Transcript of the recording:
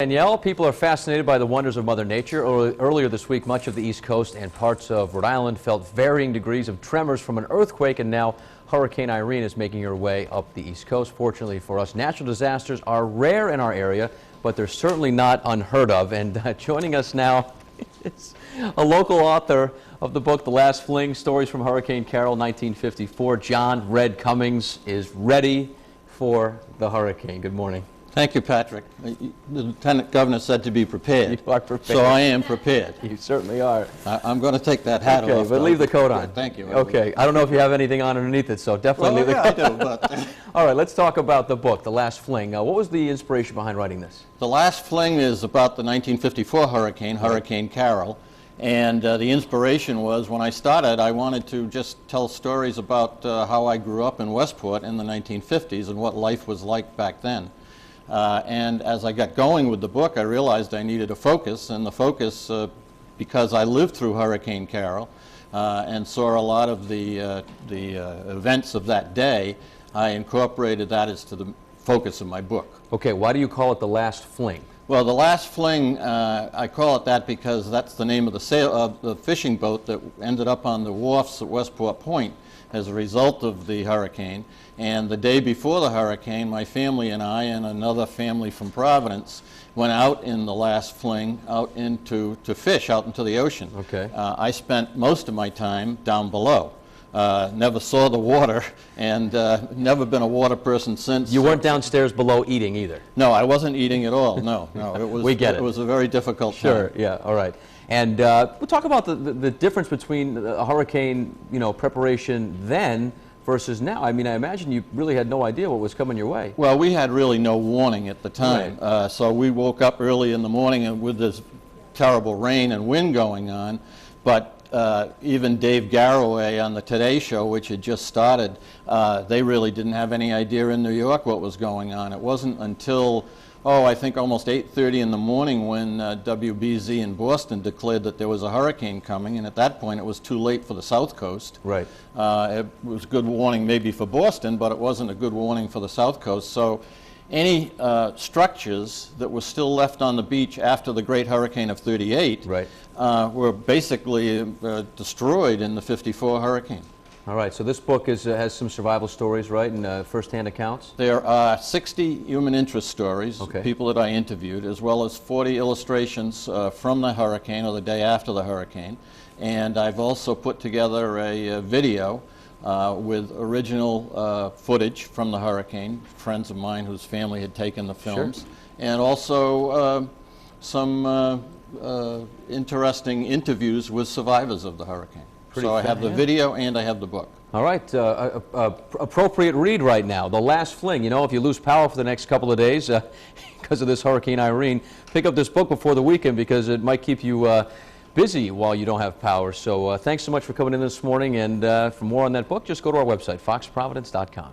Danielle, people are fascinated by the wonders of Mother Nature. Earlier this week, much of the East Coast and parts of Rhode Island felt varying degrees of tremors from an earthquake, and now Hurricane Irene is making her way up the East Coast. Fortunately for us, natural disasters are rare in our area, but they're certainly not unheard of. And joining us now is a local author of the book, The Last Fling, Stories from Hurricane Carol, 1954. John Red Cummings is ready for the hurricane. Good morning. Thank you, Patrick. The Lieutenant Governor said to be prepared. You are prepared. So I am prepared. You certainly are. I'm going to take that hat off. Okay, but leave the coat on. Thank you. Okay, I don't know if you have anything on underneath it, so definitely leave the coat on. I do, but... All right, let's talk about the book, The Last Fling. What was the inspiration behind writing this? The Last Fling is about the 1954 hurricane, Hurricane Carol. And the inspiration was, when I started, I wanted to just tell stories about how I grew up in Westport in the 1950s and what life was like back then. And as I got going with the book, I realized I needed a focus, and the focus, because I lived through Hurricane Carol and saw a lot of the events of that day, I incorporated that as to the focus of my book. Okay, why do you call it The Last Fling? Well, The Last Fling, I call it that because that's the name of the fishing boat that ended up on the wharfs at Westport Point as a result of the hurricane. And the day before the hurricane, my family and I and another family from Providence went out in the Last Fling out to fish out into the ocean. Okay. I spent most of my time down below. Never saw the water, and never been a water person since. You weren't downstairs below eating either? No, I wasn't eating at all. No, no. It was, we get it. It was a very difficult time. Sure, yeah, all right. And we'll talk about the difference between a hurricane, preparation then versus now. I mean, I imagine you really had no idea what was coming your way. Well, we had really no warning at the time. Right. So we woke up early in the morning and with this terrible rain and wind going on. But even Dave Garroway on the Today Show, which had just started, they really didn't have any idea in New York what was going on. It wasn't until, I think almost 8:30 in the morning when WBZ in Boston declared that there was a hurricane coming, and at that point it was too late for the South Coast. Right. It was a good warning maybe for Boston, but it wasn't a good warning for the South Coast. So any structures that were still left on the beach after the Great Hurricane of '38 right. Were basically destroyed in the '54 hurricane. All right, so this book has some survival stories, right, and first-hand accounts? There are 60 human interest stories, okay. People that I interviewed, as well as 40 illustrations from the hurricane or the day after the hurricane. And I've also put together a video with original footage from the hurricane, friends of mine whose family had taken the films, sure. And also some interesting interviews with survivors of the hurricane. So I have the video and I have the book. All right, appropriate read right now, The Last Fling. If you lose power for the next couple of days because of this Hurricane Irene, pick up this book before the weekend because it might keep you busy while you don't have power. So thanks so much for coming in this morning, and for more on that book, just go to our website, foxprovidence.com.